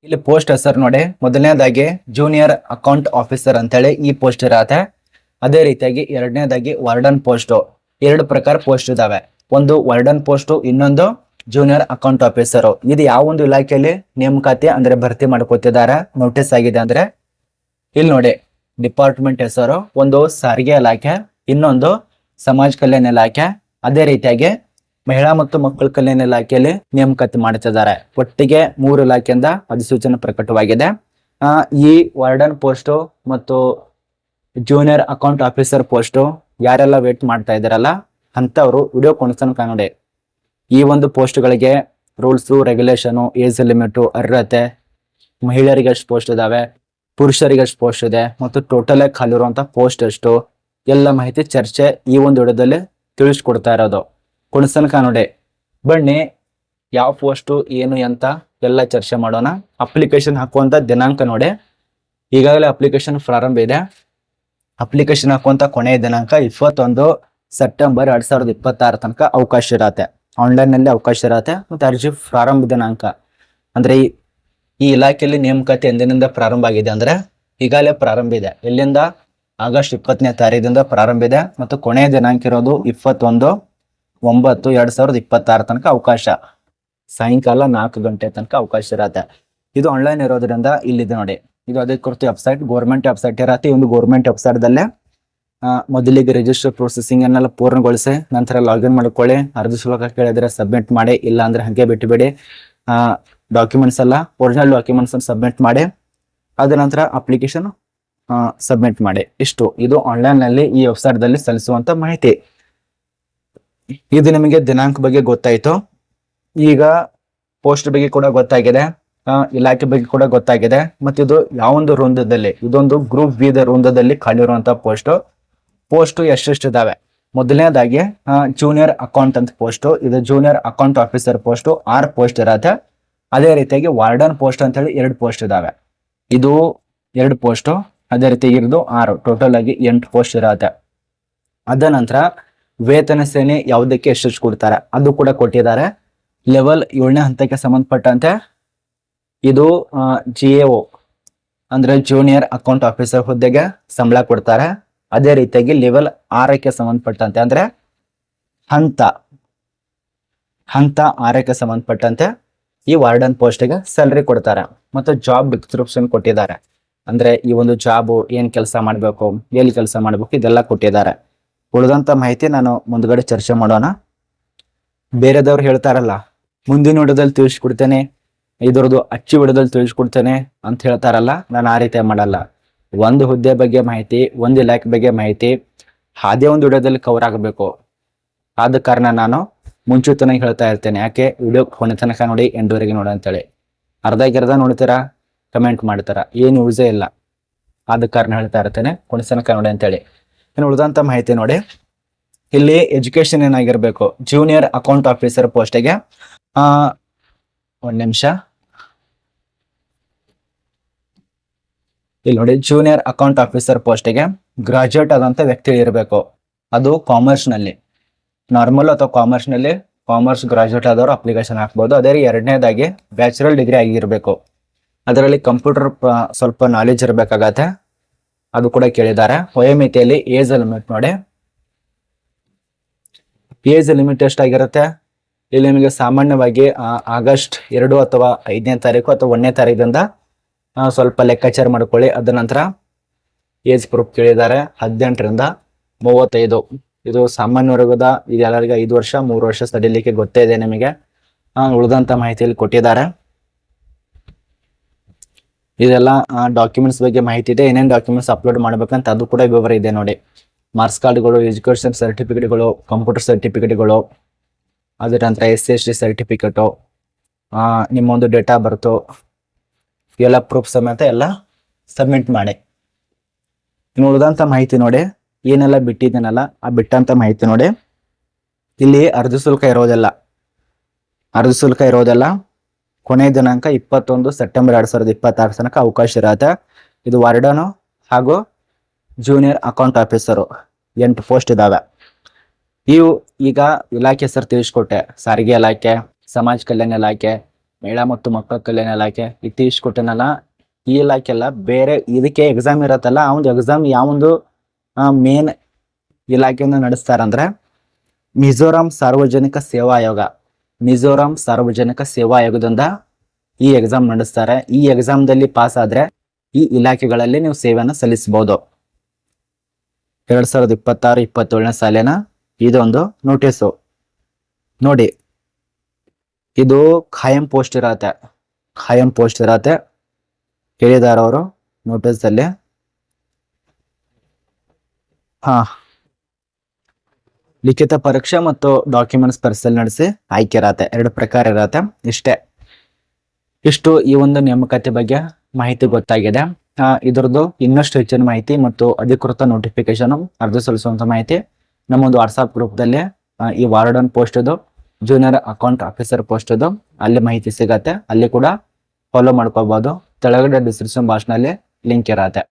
ಇಲ್ಲಿ ಪೋಸ್ಟ್ ಹೆಸರು ನೋಡಿ, ಮೊದಲನೇದಾಗಿ ಜೂನಿಯರ್ ಅಕೌಂಟ್ ಆಫೀಸರ್ ಅಂತೇಳಿ ಈ ಪೋಸ್ಟ್ ಇರತ್ತೆ. ಅದೇ ರೀತಿಯಾಗಿ ಎರಡನೇದಾಗಿ ವಾರ್ಡನ್ ಪೋಸ್ಟ್. ಎರಡು ಪ್ರಕಾರ ಪೋಸ್ಟ್ ಇದಾವೆ, ಒಂದು ವಾರ್ಡನ್ ಪೋಸ್ಟ್, ಇನ್ನೊಂದು ಜೂನಿಯರ್ ಅಕೌಂಟ್ ಆಫೀಸರ್. ಇದು ಯಾವ ಒಂದು ಇಲಾಖೆಯಲ್ಲಿ ನೇಮಕಾತಿ ಅಂದ್ರೆ ಭರ್ತಿ ಮಾಡ್ಕೋತಿದ್ದಾರೆ, ನೋಟಿಸ್ ಆಗಿದೆ ಅಂದ್ರೆ ಇಲ್ಲಿ ನೋಡಿ. ಡಿಪಾರ್ಟ್ಮೆಂಟ್ ಹೆಸರು ಒಂದು ಸಾರಿಗೆ ಇಲಾಖೆ, ಇನ್ನೊಂದು ಸಮಾಜ ಕಲ್ಯಾಣ ಇಲಾಖೆ, ಅದೇ ರೀತಿಯಾಗಿ ಮಹಿಳಾ ಮತ್ತು ಮಕ್ಕಳ ಕಲ್ಯಾಣ ಇಲಾಖೆಯಲ್ಲಿ ನೇಮಕಾತಿ ಮಾಡ್ತಿದ್ದಾರೆ. ಒಟ್ಟಿಗೆ 3 ಇಲಾಖೆಯಿಂದ ಅಧಿಸೂಚನೆ ಪ್ರಕಟವಾಗಿದೆ. ಈ ವಾರ್ಡನ್ ಪೋಸ್ಟ್ ಮತ್ತು ಜೂನಿಯರ್ ಅಕೌಂಟ್ ಆಫೀಸರ್ ಪೋಸ್ಟ್ ಯಾರೆಲ್ಲ ವೇಟ್ ಮಾಡ್ತಾ ಇದಾರಲ್ಲ ಅಂತವ್ರು ವಿಡಿಯೋ ಕೊನೆತನಕ ನೋಡಿ. ಈ ಒಂದು ಪೋಸ್ಟ್ಗಳಿಗೆ ರೂಲ್ಸ್ ರೆಗ್ಯುಲೇಷನ್, ಏಜ್ ಲಿಮಿಟ್, ಅರ್ಹತೆ, ಮಹಿಳೆಯರಿಗೆ ಎಷ್ಟು ಪೋಸ್ಟ್ ಇದಾವೆ, ಪುರುಷರಿಗೆ ಎಷ್ಟು ಪೋಸ್ಟ್ ಇದೆ ಮತ್ತು ಟೋಟಲ್ ಆಗಿ ಖಾಲಿ ಇರುವಂತ ಪೋಸ್ಟ್ ಎಷ್ಟು, ಎಲ್ಲ ಮಾಹಿತಿ ಚರ್ಚೆ ಈ ಒಂದು ವಿಡಿಯೋದಲ್ಲಿ ತಿಳಿಸ್ಕೊಡ್ತಾ ಇರೋದು. ಕೊನೆತನಕ ನೋಡಿ. ಬನ್ನಿ ಯಾವ ಪೋಸ್ಟು ಏನು ಅಂತ ಎಲ್ಲ ಚರ್ಚೆ ಮಾಡೋಣ. ಅಪ್ಲಿಕೇಶನ್ ಹಾಕುವಂತ ದಿನಾಂಕ ನೋಡಿ, ಈಗಾಗಲೇ ಅಪ್ಲಿಕೇಶನ್ ಪ್ರಾರಂಭ ಇದೆ. ಅಪ್ಲಿಕೇಶನ್ ಹಾಕುವಂತ ಕೊನೆಯ ದಿನಾಂಕ 21 ಸೆಪ್ಟೆಂಬರ್ 2026 ತನಕ ಅವಕಾಶ ಇರತ್ತೆ. ಆನ್ಲೈನ್ ನಲ್ಲಿ ಅವಕಾಶ ಇರತ್ತೆ. ಮತ್ತೆ ಅರ್ಜಿ ಪ್ರಾರಂಭ ದಿನಾಂಕ ಅಂದ್ರೆ ಈ ಇಲಾಖೆಯಲ್ಲಿ ನೇಮಕಾತಿ ಎಂದಿನಿಂದ ಪ್ರಾರಂಭ ಆಗಿದೆ ಅಂದ್ರೆ ಈಗಾಗಲೇ ಪ್ರಾರಂಭ ಇದೆ. ಎಲ್ಲಿಂದ? ಆಗಸ್ಟ್ 20ನೇ ತಾರೀಕಿನಿಂದ ಪ್ರಾರಂಭ ಇದೆ ಮತ್ತು ಕೊನೆಯ ದಿನಾಂಕ ಇರೋದು 21/9/2026 ತನಕ ಅವಕಾಶ. ಸಾಯಂಕಾಲ 4 ಗಂಟೆ ತನಕ ಅವಕಾಶ ಇರತ್ತೆ. ಇದು ಆನ್ಲೈನ್ ಇರೋದ್ರಿಂದ ಇಲ್ಲಿದೆ ನೋಡಿ. ಇದು ಅಧಿಕೃತ ವೆಬ್ಸೈಟ್, ಗೌರ್ಮೆಂಟ್ ವೆಬ್ಸೈಟ್ ಇರತ್ತೆ. ಈ ಒಂದು ಗೌರ್ಮೆಂಟ್ ವೆಬ್ಸೈಟ್ ದಲ್ಲೇ ಮೊದಲಿಗೆ ರಿಜಿಸ್ಟರ್ ಪ್ರೊಸೆಸಿಂಗ್ ಅನ್ನೆಲ್ಲ ಪೂರ್ಣಗೊಳಿಸಿ ನಂತರ ಲಾಗಿನ್ ಮಾಡ್ಕೊಳ್ಳಿ. ಅರ್ಜಿ ಶುಲ್ಕ ಕೇಳಿದ್ರೆ ಸಬ್ಮಿಟ್ ಮಾಡಿ, ಇಲ್ಲ ಅಂದ್ರೆ ಹಾಗೆ ಬಿಟ್ಟುಬಿಡಿ. ಡಾಕ್ಯುಮೆಂಟ್ಸ್ ಎಲ್ಲ ಒರಿಜಿನಲ್ ಡಾಕ್ಯುಮೆಂಟ್ಸ್ ಸಬ್ಮಿಟ್ ಮಾಡಿ, ಅದ ನಂತರ ಅಪ್ಲಿಕೇಶನ್ ಸಬ್ಮಿಟ್ ಮಾಡಿ. ಇಷ್ಟು ಇದು ಆನ್ಲೈನ್ ನಲ್ಲಿ ಈ ವೆಬ್ಸೈಟ್ ದಲ್ಲಿ ಸಲ್ಲಿಸುವಂತ ಮಾಹಿತಿ. ಇದು ನಿಮಗೆ ದಿನಾಂಕ ಬಗ್ಗೆ ಗೊತ್ತಾಯ್ತು. ಈಗ ಪೋಸ್ಟ್ ಬಗ್ಗೆ ಕೂಡ ಗೊತ್ತಾಗಿದೆ, ಇಲಾಖೆ ಬಗ್ಗೆ ಕೂಡ ಗೊತ್ತಾಗಿದೆ. ಮತ್ತೆ ಇದು ಯಾವೊಂದು ವೃಂದದಲ್ಲಿ, ಇದೊಂದು ಗ್ರೂಪ್ ಬಿ ವೃಂದದಲ್ಲಿ ಖಾಲಿ ಇರುವಂತ ಪೋಸ್ಟ್ ಎಷ್ಟೆಷ್ಟು ಇದಾವೆ. ಮೊದಲನೇದಾಗಿ ಜೂನಿಯರ್ ಅಕೌಂಟ್ ಅಂತ ಪೋಸ್ಟ್, ಇದು junior account officer post 6 post ಇರತ್ತೆ. ಅದೇ ರೀತಿಯಾಗಿ ವಾರ್ಡನ್ ಪೋಸ್ಟ್ ಅಂತ ಹೇಳಿ 2 ಪೋಸ್ಟ್ ಇದಾವೆ. ಇದು 2 ಪೋಸ್ಟ್, ಅದೇ ರೀತಿ ಇರೋದು 6, ಟೋಟಲ್ ಆಗಿ 8 ಪೋಸ್ಟ್ ಇರತ್ತೆ. ಅದ ನಂತರ ವೇತನ ಶ್ರೇಣಿ ಯಾವುದಕ್ಕೆ ಎಷ್ಟೆಷ್ಟು ಕೊಡ್ತಾರೆ ಅದು ಕೂಡ ಕೊಟ್ಟಿದ್ದಾರೆ. ಲೆವೆಲ್ 7ನೇ ಹಂತಕ್ಕೆ ಸಂಬಂಧಪಟ್ಟಂತೆ ಇದು GAO ಅಂದ್ರೆ ಜೂನಿಯರ್ ಅಕೌಂಟ್ ಆಫೀಸರ್ ಹುದ್ದೆಗೆ ಸಂಬಳ ಕೊಡ್ತಾರೆ. ಅದೇ ರೀತಿಯಾಗಿ ಲೆವೆಲ್ 6ಕ್ಕೆ ಸಂಬಂಧಪಟ್ಟಂತೆ ಅಂದ್ರೆ ಹಂತ 6ಕ್ಕೆ ಸಂಬಂಧಪಟ್ಟಂತೆ ಈ ವಾರ್ಡನ್ ಪೋಸ್ಟ್ಗೆ ಸ್ಯಾಲರಿ ಕೊಡ್ತಾರೆ. ಮತ್ತು ಜಾಬ್ ಡಿಸ್ಕ್ರಿಪ್ಷನ್ ಕೊಟ್ಟಿದ್ದಾರೆ. ಅಂದ್ರೆ ಈ ಒಂದು ಜಾಬ್ ಏನ್ ಕೆಲಸ ಮಾಡ್ಬೇಕು, ಎಲ್ಲಿ ಕೆಲಸ ಮಾಡ್ಬೇಕು, ಇದೆಲ್ಲ ಕೊಟ್ಟಿದ್ದಾರೆ. ಉಳಿದಂತ ಮಾಹಿತಿ ನಾನು ಮುಂದ್ಗಡೆ ಚರ್ಚೆ ಮಾಡೋಣ. ಬೇರೆದವ್ರು ಹೇಳ್ತಾರಲ್ಲ ಮುಂದಿನ ವಿಡಿಯೋದಲ್ಲಿ ತಿಳಿಸ್ಕೊಡ್ತೇನೆ, ಇದರದ್ದು ಅಚ್ಚಿ ವಿಡಿಯೋದಲ್ಲಿ ತಿಳಿಸ್ಕೊಡ್ತೇನೆ ಅಂತ ಹೇಳ್ತಾರಲ್ಲ, ನಾನು ಆ ರೀತಿ ಮಾಡಲ್ಲ. ಒಂದು ಹುದ್ದೆ ಬಗ್ಗೆ ಮಾಹಿತಿ, ಒಂದು ಇಲಾಖೆ ಬಗ್ಗೆ ಮಾಹಿತಿ ಅದೇ ಒಂದು ವಿಡಿಯೋದಲ್ಲಿ ಕವರ್ ಆಗಬೇಕು. ಆದ ಕಾರಣ ನಾನು ಮುಂಚಿತನಾಗಿ ಹೇಳ್ತಾ ಇರ್ತೇನೆ. ಯಾಕೆ? ವಿಡಿಯೋ ಕೊನೆ ತನಕ ನೋಡಿ, ಎಂಡವರೆಗೆ ನೋಡಿ ಅಂತೇಳಿ. ಅರ್ಧ ನೋಡ್ತೀರಾ, ಕಮೆಂಟ್ ಮಾಡ್ತಾರ, ಏನು ಯೂಸೇ ಇಲ್ಲ. ಆದ ಕಾರಣ ಹೇಳ್ತಾ ಇರ್ತೇನೆ ಕೊನೆ ತನಕ ನೋಡಿ ಅಂತೇಳಿ. ಇನ್ನು ಉಳಿದಂತ ಮಾಹಿತಿ ನೋಡಿ. ಇಲ್ಲಿ ಎಜುಕೇಶನ್ ಏನಾಗಿರ್ಬೇಕು, ಜೂನಿಯರ್ ಅಕೌಂಟ್ ಆಫೀಸರ್ ಪೋಸ್ಟಿಗೆ ಒಂದ್ ನಿಮಿಷ ಇಲ್ಲಿ ನೋಡಿ. ಜೂನಿಯರ್ ಅಕೌಂಟ್ ಆಫೀಸರ್ ಪೋಸ್ಟಿಗೆ ಗ್ರಾಜುಯೇಟ್ ಆದಂತ ವ್ಯಕ್ತಿ ಇರಬೇಕು. ಅದು ಕಾಮರ್ಸ್ ನಲ್ಲಿ, ನಾರ್ಮಲ್ ಅಥವಾ ಕಾಮರ್ಸ್ ಗ್ರಾಜುಯೇಟ್ ಆದವರು ಅಪ್ಲಿಕೇಶನ್ ಹಾಕ್ಬೋದು. ಅದೇ ಎರಡನೇದಾಗಿ ಬ್ಯಾಚುಲರ್ ಡಿಗ್ರಿ ಆಗಿರ್ಬೇಕು. ಅದರಲ್ಲಿ ಕಂಪ್ಯೂಟರ್ ಸ್ವಲ್ಪ ನಾಲೆಜ್ ಇರಬೇಕಾಗತ್ತೆ, ಅದು ಕೂಡ ಕೇಳಿದ್ದಾರೆ. ವಯೋಮಿತಿಯಲ್ಲಿ ಏಜ್ ಲಿಮಿಟ್ ನೋಡಿ. ಏಜ್ ಲಿಮಿಟ್ ಎಷ್ಟಾಗಿರುತ್ತೆ ಇಲ್ಲಿ ನಿಮಗೆ? ಸಾಮಾನ್ಯವಾಗಿ ಆಗಸ್ಟ್ 2 ಅಥವಾ 5ನೇ ತಾರೀಕು ಅಥವಾ 1ನೇ ತಾರೀಕಿಂದ ಸ್ವಲ್ಪ ಲೆಕ್ಕಾಚಾರ ಮಾಡ್ಕೊಳ್ಳಿ. ಅದ ನಂತರ ಏಜ್ ಪ್ರೂಫ್ ಕೇಳಿದ್ದಾರೆ. 18ರಿಂದ 35. ಇದು ಸಾಮಾನ್ಯ ವರ್ಗದ, ಇದು ಎಲ್ಲರಿಗೆ 5 ವರ್ಷ 3 ವರ್ಷ ಸಡಿಲಿಕ್ಕೆ ಗೊತ್ತೇ ಇದೆ ನಿಮಗೆ. ಉಳಿದಂತ ಮಾಹಿತಿಯಲ್ಲಿ ಕೊಟ್ಟಿದ್ದಾರೆ. ಇದೆಲ್ಲ ಡಾಕ್ಯುಮೆಂಟ್ಸ್ ಬಗ್ಗೆ ಮಾಹಿತಿ ಇದೆ. ಏನೇನು ಡಾಕ್ಯುಮೆಂಟ್ಸ್ ಅಪ್ಲೋಡ್ ಮಾಡ್ಬೇಕಂತ ಅದು ಕೂಡ ವಿವರ ಇದೆ ನೋಡಿ. ಮಾರ್ಕ್ಸ್ ಕಾರ್ಡ್ಗಳು, ಎಜುಕೇಶನ್ ಸರ್ಟಿಫಿಕೇಟ್ಗಳು, ಕಂಪ್ಯೂಟರ್ ಸರ್ಟಿಫಿಕೇಟ್ಗಳು, ಅದರ ನಂತರ SC/ST ಸರ್ಟಿಫಿಕೇಟು, ನಿಮ್ಮೊಂದು ಡೇಟಾ ಬರ್ತು, ಎಲ್ಲ ಪ್ರೂಫ್ ಸಮೇತ ಎಲ್ಲ ಸಬ್ಮಿಟ್ ಮಾಡಿ. ಇನ್ನು ಉಳಿದಂತ ಮಾಹಿತಿ ನೋಡಿ. ಏನೆಲ್ಲ ಬಿಟ್ಟಿದ್ದೇನಲ್ಲ ಆ ಬಿಟ್ಟಂತ ಮಾಹಿತಿ ನೋಡಿ. ಇಲ್ಲಿ ಅರ್ಜಿ ಶುಲ್ಕ ಇರೋದೆಲ್ಲ ಕೊನೆಯ ದಿನಾಂಕ 21 ಸೆಪ್ಟೆಂಬರ್ 2026 ತನಕ ಅವಕಾಶ ಇರತ್ತೆ. ಇದು ವಾರ್ಡನು ಹಾಗೂ ಜೂನಿಯರ್ ಅಕೌಂಟ್ ಆಫೀಸರು 8 ಪೋಸ್ಟ್ ಇದಾವೆ. ಇವು ಈಗ ಇಲಾಖೆ ಹೆಸರು ತಿಳಿಸ್ಕೊಟ್ಟೆ. ಸಾರಿಗೆ ಇಲಾಖೆ, ಸಮಾಜ ಕಲ್ಯಾಣ ಇಲಾಖೆ, ಮಹಿಳಾ ಮತ್ತು ಮಕ್ಕಳ ಕಲ್ಯಾಣ ಇಲಾಖೆ ಇತ್ತೀಚೆಗೆ ಕೊಟ್ಟನಲ್ಲ, ಈ ಇಲಾಖೆ ಎಲ್ಲ ಬೇರೆ ಇದಕ್ಕೆ ಎಕ್ಸಾಮ್ ಇರತ್ತಲ್ಲ, ಆ ಒಂದು ಎಕ್ಸಾಮ್ ಯಾವೊಂದು ಮೇನ್ ಇಲಾಖೆಯಿಂದ ನಡೆಸ್ತಾರಂದ್ರೆ ಮಿಜೋರಾಂ ಸಾರ್ವಜನಿಕ ಸೇವಾ ಆಯೋಗ. ಮಿಜೋರಾಂ ಸಾರ್ವಜನಿಕ ಸೇವಾ ಆಯೋಗದಿಂದ ಈ ಎಕ್ಸಾಮ್ ನಡೆಸ್ತಾರೆ. ಈ ಎಕ್ಸಾಮ್ದಲ್ಲಿ ಪಾಸ್ ಆದ್ರೆ ಈ ಇಲಾಖೆಗಳಲ್ಲಿ ನೀವು ಸೇವೆಯನ್ನು ಸಲ್ಲಿಸಬಹುದು. 2026-27ನೇ ಸಾಲಿನ ಇದೊಂದು ನೋಟಿಸು ನೋಡಿ. ಇದು ಖಾಯಂ ಪೋಸ್ಟ್ ಇರತ್ತೆ, ಖಾಯಂ ಪೋಸ್ಟ್ ಇರತ್ತೆ. ಹೇಳಿದಾರ ಅವರು ನೋಟಿಸ್ ಅಲ್ಲಿ. ಲಿಖಿತ ಪರೀಕ್ಷೆ ಮತ್ತು ಡಾಕ್ಯುಮೆಂಟ್ಸ್ ಪರಿಶೀಲನೆ ನಡೆಸಿ ಆಯ್ಕೆ ಇರತ್ತೆ, 2 ಪ್ರಕಾರ ಇರತ್ತೆ. ಇಷ್ಟು ಈ ಒಂದು ನೇಮಕಾತಿ ಬಗ್ಗೆ ಮಾಹಿತಿ ಗೊತ್ತಾಗಿದೆ. ಇದರದ್ದು ಇನ್ನಷ್ಟು ಹೆಚ್ಚಿನ ಮಾಹಿತಿ ಮತ್ತು ಅಧಿಕೃತ ನೋಟಿಫಿಕೇಶನ್, ಅರ್ಜಿ ಸಲ್ಲಿಸುವಂತ ಮಾಹಿತಿ ನಮ್ಮ ಒಂದು ವಾಟ್ಸ್ಆಪ್ ಗ್ರೂಪ್ದಲ್ಲಿ ಈ ವಾರ್ಡನ್ ಪೋಸ್ಟ್ ಇದು, ಜೂನಿಯರ್ ಅಕೌಂಟ್ ಆಫೀಸರ್ ಪೋಸ್ಟ್ ಇದು, ಅಲ್ಲಿ ಮಾಹಿತಿ ಸಿಗತ್ತೆ. ಅಲ್ಲಿ ಕೂಡ ಫಾಲೋ ಮಾಡ್ಕೋಬಹುದು. ತೆಳಗಡೆ ಡಿಸ್ಕ್ರಿಪ್ಷನ್ ಬಾಕ್ಸ್ ನಲ್ಲಿ ಲಿಂಕ್ ಇರತ್ತೆ.